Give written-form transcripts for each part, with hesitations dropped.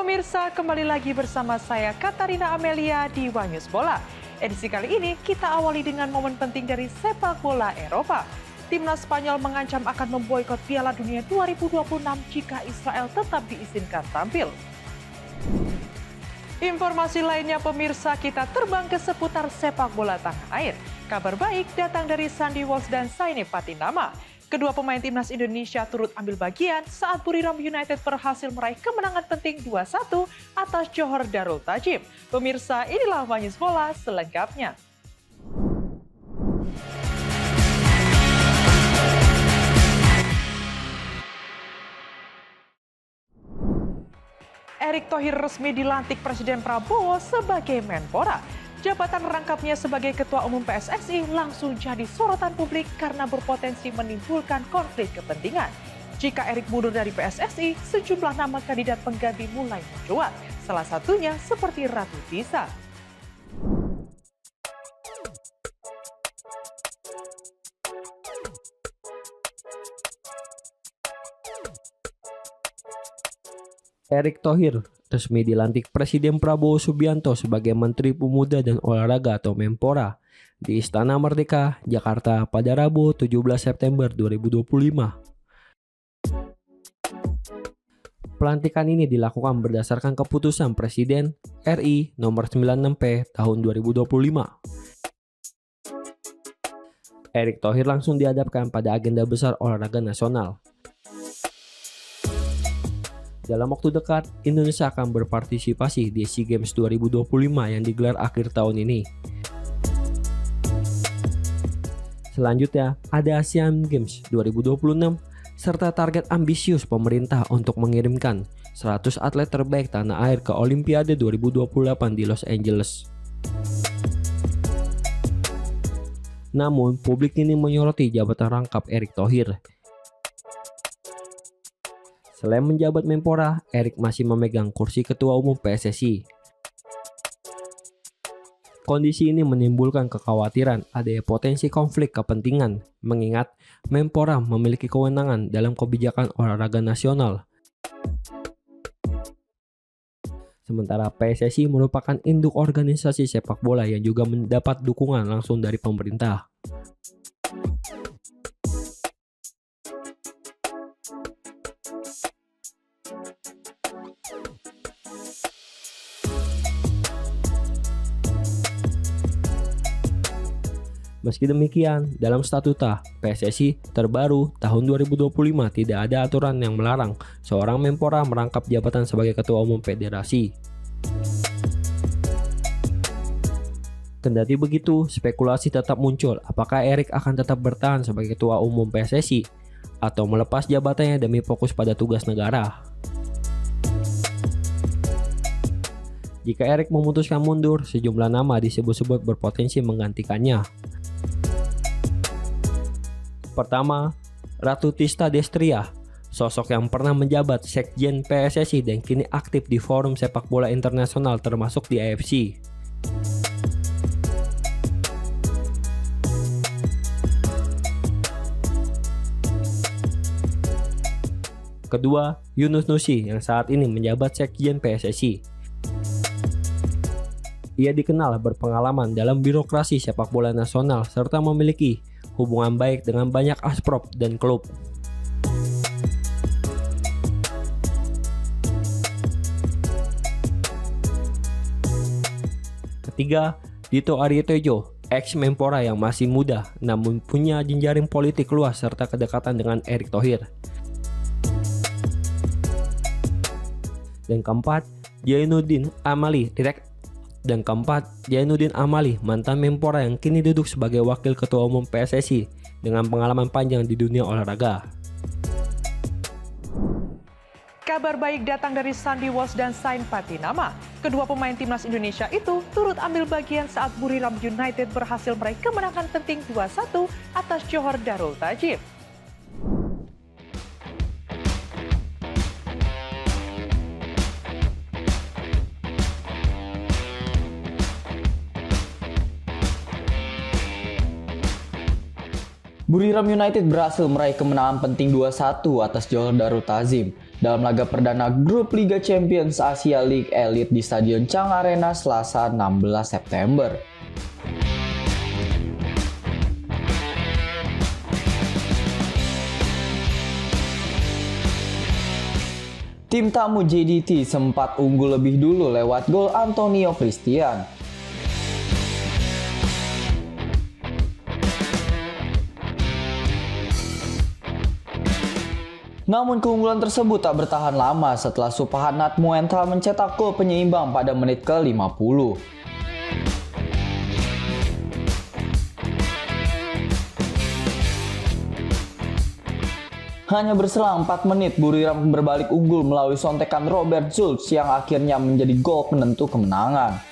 Pemirsa, kembali lagi bersama saya Katarina Amelia di One News Bola. Edisi kali ini kita awali dengan momen penting dari sepak bola Eropa. Timnas Spanyol mengancam akan memboikot Piala Dunia 2026 jika Israel tetap diizinkan tampil. Informasi lainnya pemirsa, kita terbang ke seputar sepak bola tanah air. Kabar baik datang dari Sandy Walsh dan Saine Patinama. Kedua pemain timnas Indonesia turut ambil bagian saat Buriram United berhasil meraih kemenangan penting 2-1 atas Johor Darul Tajim. Pemirsa, inilah One News Bola selengkapnya. Erick Thohir resmi dilantik Presiden Prabowo sebagai Menpora. Jabatan rangkapnya sebagai Ketua Umum PSSI langsung jadi sorotan publik karena berpotensi menimbulkan konflik kepentingan. Jika Erick mundur dari PSSI, sejumlah nama kandidat pengganti mulai mencuat. Salah satunya seperti Ratu Tisa. Erick Thohir resmi dilantik Presiden Prabowo Subianto sebagai Menteri Pemuda dan Olahraga atau Menpora di Istana Merdeka, Jakarta pada Rabu 17 September 2025. Pelantikan ini dilakukan berdasarkan keputusan Presiden RI nomor 96P tahun 2025. Erick Thohir langsung dihadapkan pada agenda besar olahraga nasional. Dalam waktu dekat, Indonesia akan berpartisipasi di SEA Games 2025 yang digelar akhir tahun ini. Selanjutnya, ada Asian Games 2026, serta target ambisius pemerintah untuk mengirimkan 100 atlet terbaik tanah air ke Olimpiade 2028 di Los Angeles. Namun, publik ini menyoroti jabatan rangkap Erick Thohir. Selain menjabat Menpora, Erick masih memegang kursi Ketua Umum PSSI. Kondisi ini menimbulkan kekhawatiran adanya potensi konflik kepentingan, mengingat Menpora memiliki kewenangan dalam kebijakan olahraga nasional. Sementara PSSI merupakan induk organisasi sepak bola yang juga mendapat dukungan langsung dari pemerintah. Meski demikian, dalam statuta PSSI terbaru tahun 2025 tidak ada aturan yang melarang seorang Menpora merangkap jabatan sebagai Ketua Umum Federasi. Kendati begitu, spekulasi tetap muncul apakah Erick akan tetap bertahan sebagai Ketua Umum PSSI atau melepas jabatannya demi fokus pada tugas negara. Jika Erick memutuskan mundur, sejumlah nama disebut-sebut berpotensi menggantikannya. Pertama, Ratu Tisa Destria, sosok yang pernah menjabat Sekjen PSSI dan kini aktif di forum sepak bola internasional termasuk di AFC. Kedua, Yunus Nusi yang saat ini menjabat Sekjen PSSI. Ia dikenal berpengalaman dalam birokrasi sepak bola nasional serta memiliki hubungan baik dengan banyak asprop dan klub. Ketiga, Dito Aryo-Tejo, ex-Menpora yang masih muda namun punya jejaring politik luas serta kedekatan dengan Erick Thohir. Dan keempat, Zainuddin Amali, mantan Menpora yang kini duduk sebagai Wakil Ketua Umum PSSI dengan pengalaman panjang di dunia olahraga. Kabar baik datang dari Sandy Walsh dan Saine Patinama. Kedua pemain timnas Indonesia itu turut ambil bagian saat Buriram United berhasil meraih kemenangan penting 2-1 atas Johor Darul Tajim. Buriram United berhasil meraih kemenangan penting 2-1 atas Johor Darul Tajim. dalam laga perdana grup Liga Champions Asia League Elite di Stadion Chang Arena Selasa 16 September. Tim tamu JDT sempat unggul lebih dulu lewat gol Antonio Christian. Namun keunggulan tersebut tak bertahan lama setelah Supahanat Muentra mencetak gol penyeimbang pada menit ke-50. Hanya berselang 4 menit, Buriram berbalik unggul melalui sontekan Robert Schulz yang akhirnya menjadi gol penentu kemenangan.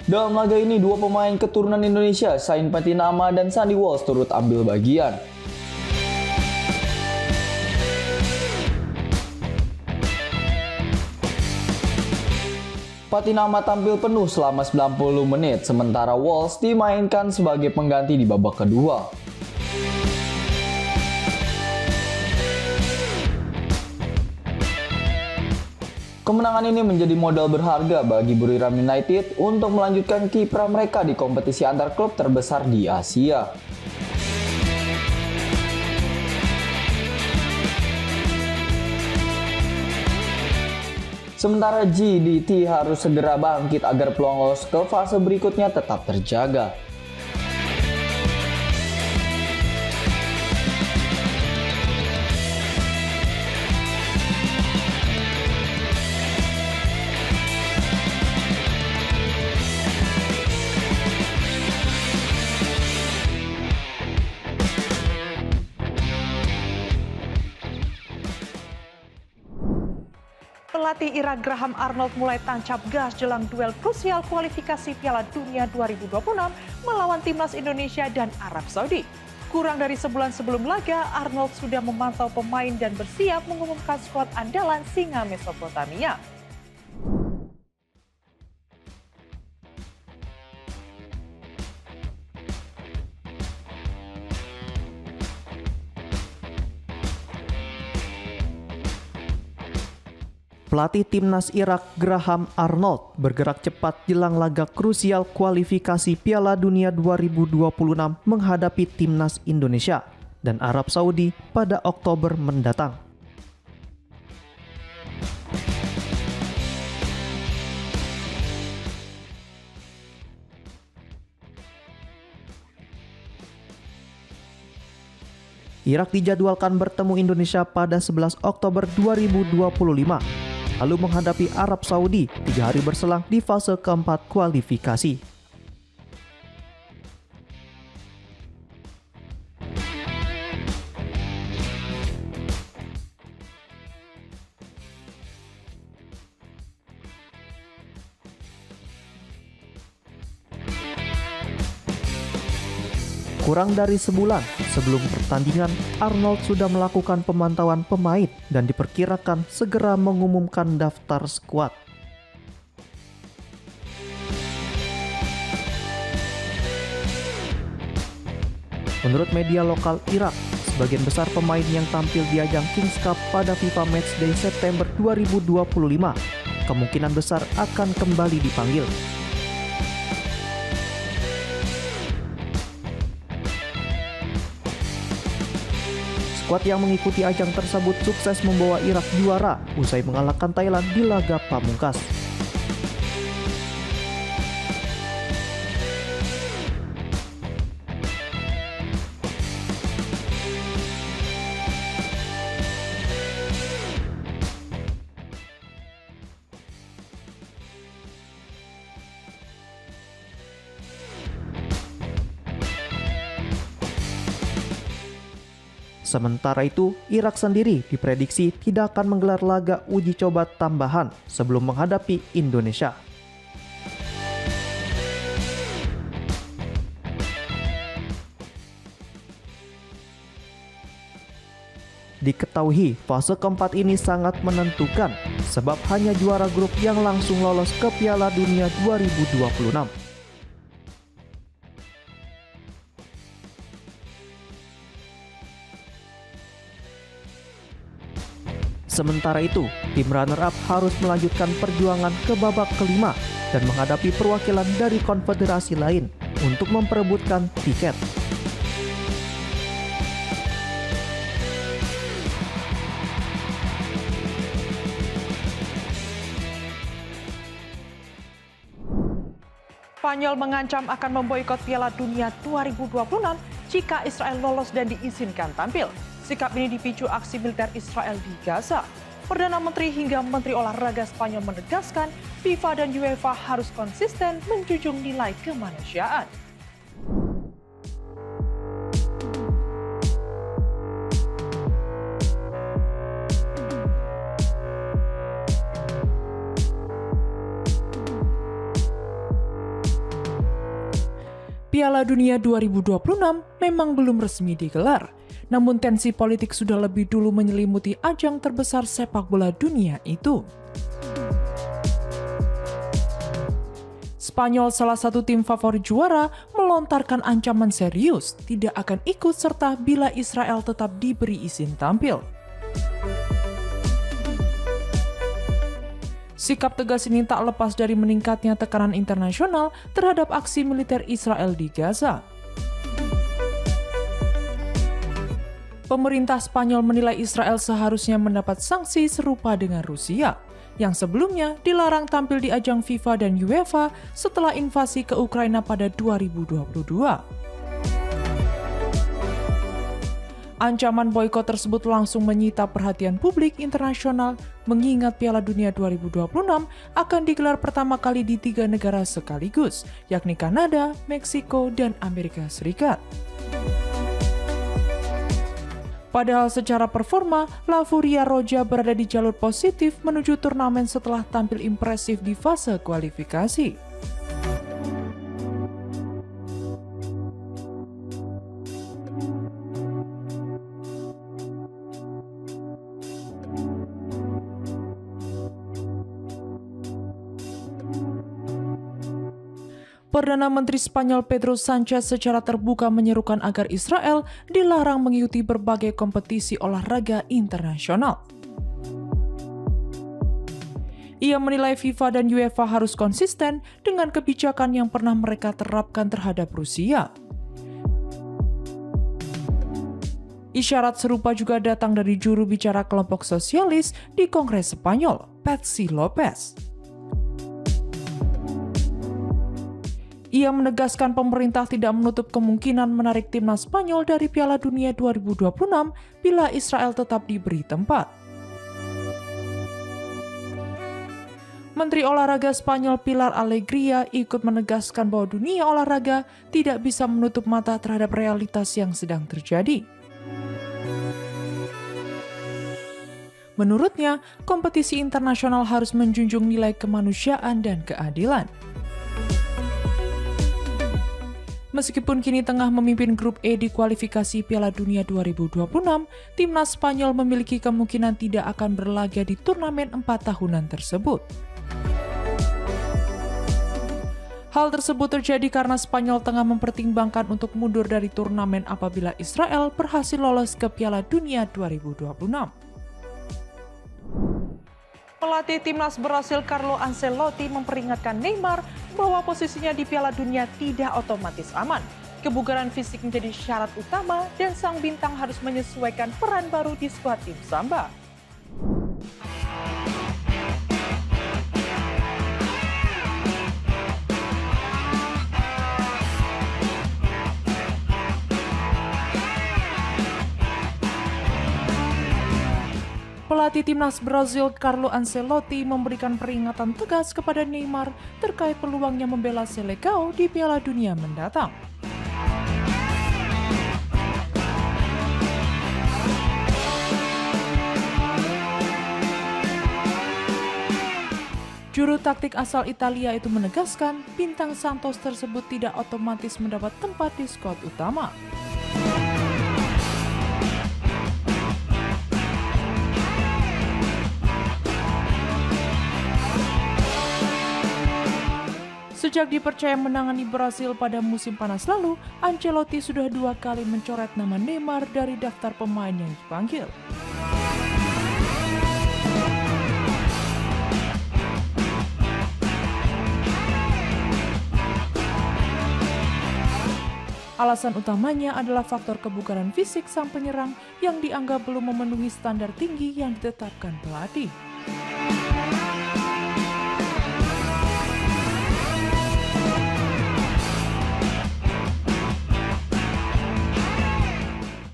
Dalam laga ini, dua pemain keturunan Indonesia, Sain Patinama dan Sandy Walsh turut ambil bagian. Patinama tampil penuh selama 90 menit, sementara Walsh dimainkan sebagai pengganti di babak kedua. Kemenangan ini menjadi modal berharga bagi Buriram United untuk melanjutkan kiprah mereka di kompetisi antar klub terbesar di Asia. Sementara JDT harus segera bangkit agar peluang lolos ke fase berikutnya tetap terjaga. Pelatih Irak Graham Arnold mulai tancap gas jelang duel krusial kualifikasi Piala Dunia 2026 melawan timnas Indonesia dan Arab Saudi. Kurang dari sebulan sebelum laga, Arnold sudah memantau pemain dan bersiap mengumumkan skuad andalan Singa Mesopotamia. Pelatih timnas Irak Graham Arnold bergerak cepat jelang laga krusial kualifikasi Piala Dunia 2026 menghadapi timnas Indonesia dan Arab Saudi pada Oktober mendatang. Irak dijadwalkan bertemu Indonesia pada 11 Oktober 2025. Lalu menghadapi Arab Saudi 3 hari berselang di fase keempat kualifikasi. Kurang dari sebulan sebelum pertandingan, Arnold sudah melakukan pemantauan pemain dan diperkirakan segera mengumumkan daftar skuad. Menurut media lokal Irak, sebagian besar pemain yang tampil di ajang Kings Cup pada FIFA Matchday September 2025 kemungkinan besar akan kembali dipanggil. Skuad yang mengikuti ajang tersebut sukses membawa Irak juara usai mengalahkan Thailand di laga pamungkas. Sementara itu, Irak sendiri diprediksi tidak akan menggelar laga uji coba tambahan sebelum menghadapi Indonesia. Diketahui fase keempat ini sangat menentukan sebab hanya juara grup yang langsung lolos ke Piala Dunia 2026. Sementara itu, tim runner-up harus melanjutkan perjuangan ke babak kelima dan menghadapi perwakilan dari konfederasi lain untuk memperebutkan tiket. Spanyol mengancam akan memboikot Piala Dunia 2026 jika Israel lolos dan diizinkan tampil. Sikap ini dipicu aksi militer Israel di Gaza. Perdana Menteri hingga Menteri Olahraga Spanyol menegaskan FIFA dan UEFA harus konsisten menjunjung nilai kemanusiaan. Piala Dunia 2026 memang belum resmi digelar. Namun tensi politik sudah lebih dulu menyelimuti ajang terbesar sepak bola dunia itu. Spanyol, salah satu tim favorit juara, melontarkan ancaman serius tidak akan ikut serta bila Israel tetap diberi izin tampil. Sikap tegas ini tak lepas dari meningkatnya tekanan internasional terhadap aksi militer Israel di Gaza. Pemerintah Spanyol menilai Israel seharusnya mendapat sanksi serupa dengan Rusia, yang sebelumnya dilarang tampil di ajang FIFA dan UEFA setelah invasi ke Ukraina pada 2022. Ancaman boikot tersebut langsung menyita perhatian publik internasional, mengingat Piala Dunia 2026 akan digelar pertama kali di 3 negara sekaligus, yakni Kanada, Meksiko, dan Amerika Serikat. Padahal secara performa, La Furia Roja berada di jalur positif menuju turnamen setelah tampil impresif di fase kualifikasi. Perdana Menteri Spanyol Pedro Sanchez secara terbuka menyerukan agar Israel dilarang mengikuti berbagai kompetisi olahraga internasional. Ia menilai FIFA dan UEFA harus konsisten dengan kebijakan yang pernah mereka terapkan terhadap Rusia. Isyarat serupa juga datang dari juru bicara kelompok sosialis di Kongres Spanyol, Patxi López. Ia menegaskan pemerintah tidak menutup kemungkinan menarik timnas Spanyol dari Piala Dunia 2026 bila Israel tetap diberi tempat. Menteri Olahraga Spanyol Pilar Alegria ikut menegaskan bahwa dunia olahraga tidak bisa menutup mata terhadap realitas yang sedang terjadi. Menurutnya, kompetisi internasional harus menjunjung nilai kemanusiaan dan keadilan. Meskipun kini tengah memimpin grup E di kualifikasi Piala Dunia 2026, timnas Spanyol memiliki kemungkinan tidak akan berlaga di turnamen 4 tahunan tersebut. Hal tersebut terjadi karena Spanyol tengah mempertimbangkan untuk mundur dari turnamen apabila Israel berhasil lolos ke Piala Dunia 2026. Pelatih timnas Brasil Carlo Ancelotti memperingatkan Neymar bahwa posisinya di Piala Dunia tidak otomatis aman. Kebugaran fisik menjadi syarat utama dan sang bintang harus menyesuaikan peran baru di skuad tim Samba. Pelatih timnas Brasil Carlo Ancelotti memberikan peringatan tegas kepada Neymar terkait peluangnya membela Selecao di Piala Dunia mendatang. Juru taktik asal Italia itu menegaskan bintang Santos tersebut tidak otomatis mendapat tempat di skuad utama. Sejak dipercaya menangani Brasil pada musim panas lalu, Ancelotti sudah 2 kali mencoret nama Neymar dari daftar pemain yang dipanggil. Alasan utamanya adalah faktor kebugaran fisik sang penyerang yang dianggap belum memenuhi standar tinggi yang ditetapkan pelatih.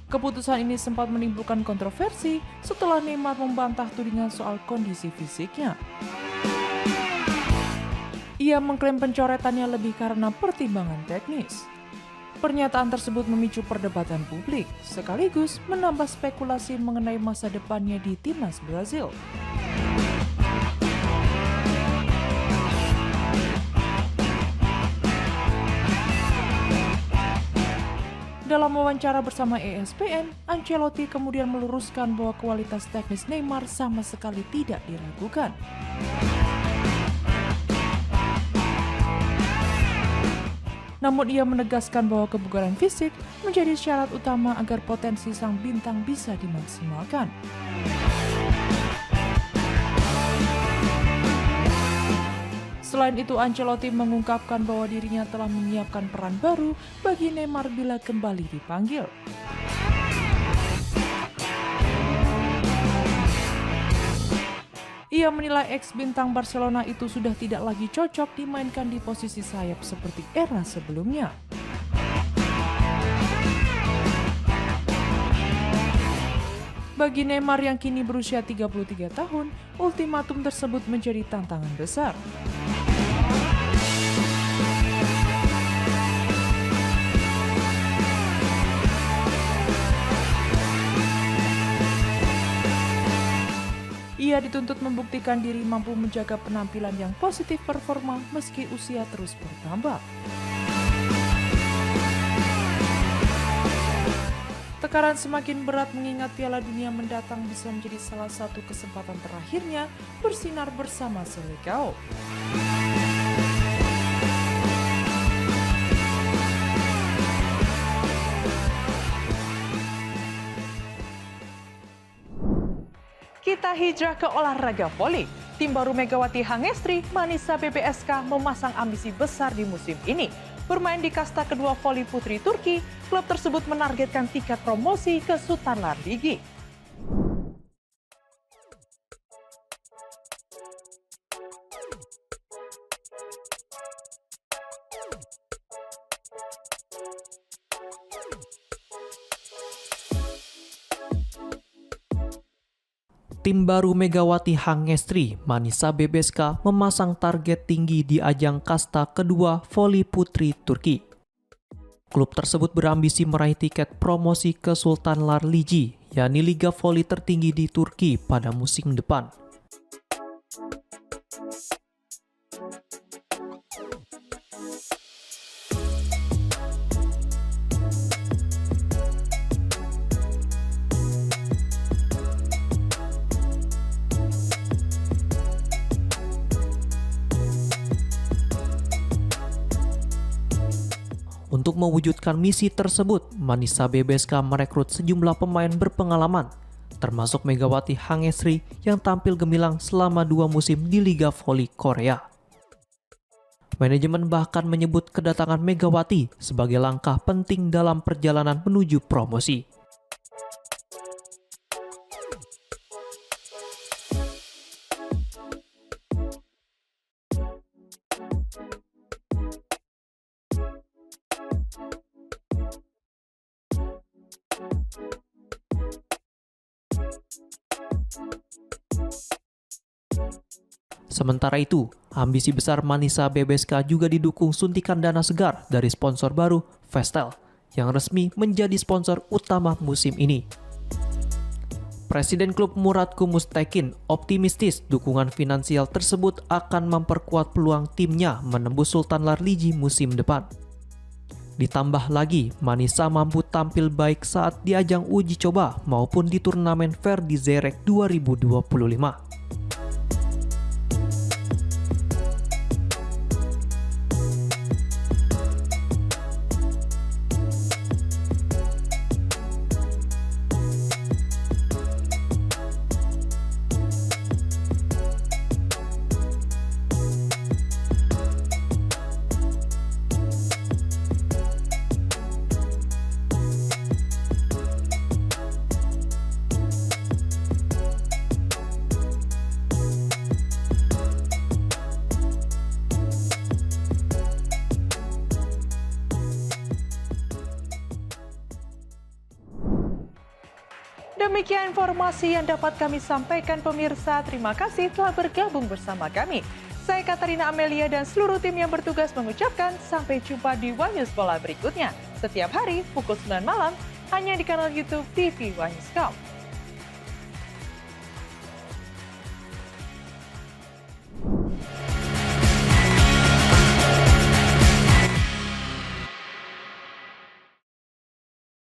Keputusan ini sempat menimbulkan kontroversi setelah Neymar membantah tudingan soal kondisi fisiknya. Ia mengklaim pencoretannya lebih karena pertimbangan teknis. Pernyataan tersebut memicu perdebatan publik, sekaligus menambah spekulasi mengenai masa depannya di timnas Brasil. Dalam wawancara bersama ESPN, Ancelotti kemudian meluruskan bahwa kualitas teknis Neymar sama sekali tidak diragukan. Namun ia menegaskan bahwa kebugaran fisik menjadi syarat utama agar potensi sang bintang bisa dimaksimalkan. Selain itu, Ancelotti mengungkapkan bahwa dirinya telah menyiapkan peran baru bagi Neymar bila kembali dipanggil. Ia menilai ex-bintang Barcelona itu sudah tidak lagi cocok dimainkan di posisi sayap seperti era sebelumnya. Bagi Neymar yang kini berusia 33 tahun, ultimatum tersebut menjadi tantangan besar. Ia dituntut membuktikan diri mampu menjaga penampilan yang positif performa meski usia terus bertambah. Tekanan semakin berat mengingat Piala Dunia mendatang bisa menjadi salah satu kesempatan terakhirnya bersinar bersama Selecao. Kita hijrah ke olahraga voli. Tim baru Megawati Hangestri, Manisa BBSK memasang ambisi besar di musim ini. Bermain di kasta kedua voli putri Turki, klub tersebut menargetkan tiket promosi ke Sultanlar Ligi. Tim baru Megawati Hangestri, Manisa BBSK memasang target tinggi di ajang kasta kedua voli putri Turki. Klub tersebut berambisi meraih tiket promosi ke Sultanlar Ligi, yakni liga voli tertinggi di Turki pada musim depan. Untuk mewujudkan misi tersebut, Manisa BBSK merekrut sejumlah pemain berpengalaman, termasuk Megawati Hangestri yang tampil gemilang selama 2 musim di Liga Voli Korea. Manajemen bahkan menyebut kedatangan Megawati sebagai langkah penting dalam perjalanan menuju promosi. Sementara itu, ambisi besar Manisa BBSK juga didukung suntikan dana segar dari sponsor baru, Vestel, yang resmi menjadi sponsor utama musim ini. Presiden klub Muratku Mustekin optimistis dukungan finansial tersebut akan memperkuat peluang timnya menembus Sultanlar Ligi musim depan. Ditambah lagi, Manisa mampu tampil baik saat di ajang uji coba maupun di turnamen Verdi Zerek 2025. Demikian informasi yang dapat kami sampaikan pemirsa. Terima kasih telah bergabung bersama kami. Saya Katarina Amelia dan seluruh tim yang bertugas mengucapkan sampai jumpa di One News Bola berikutnya. Setiap hari pukul 9 malam hanya di kanal YouTube TV One News.com.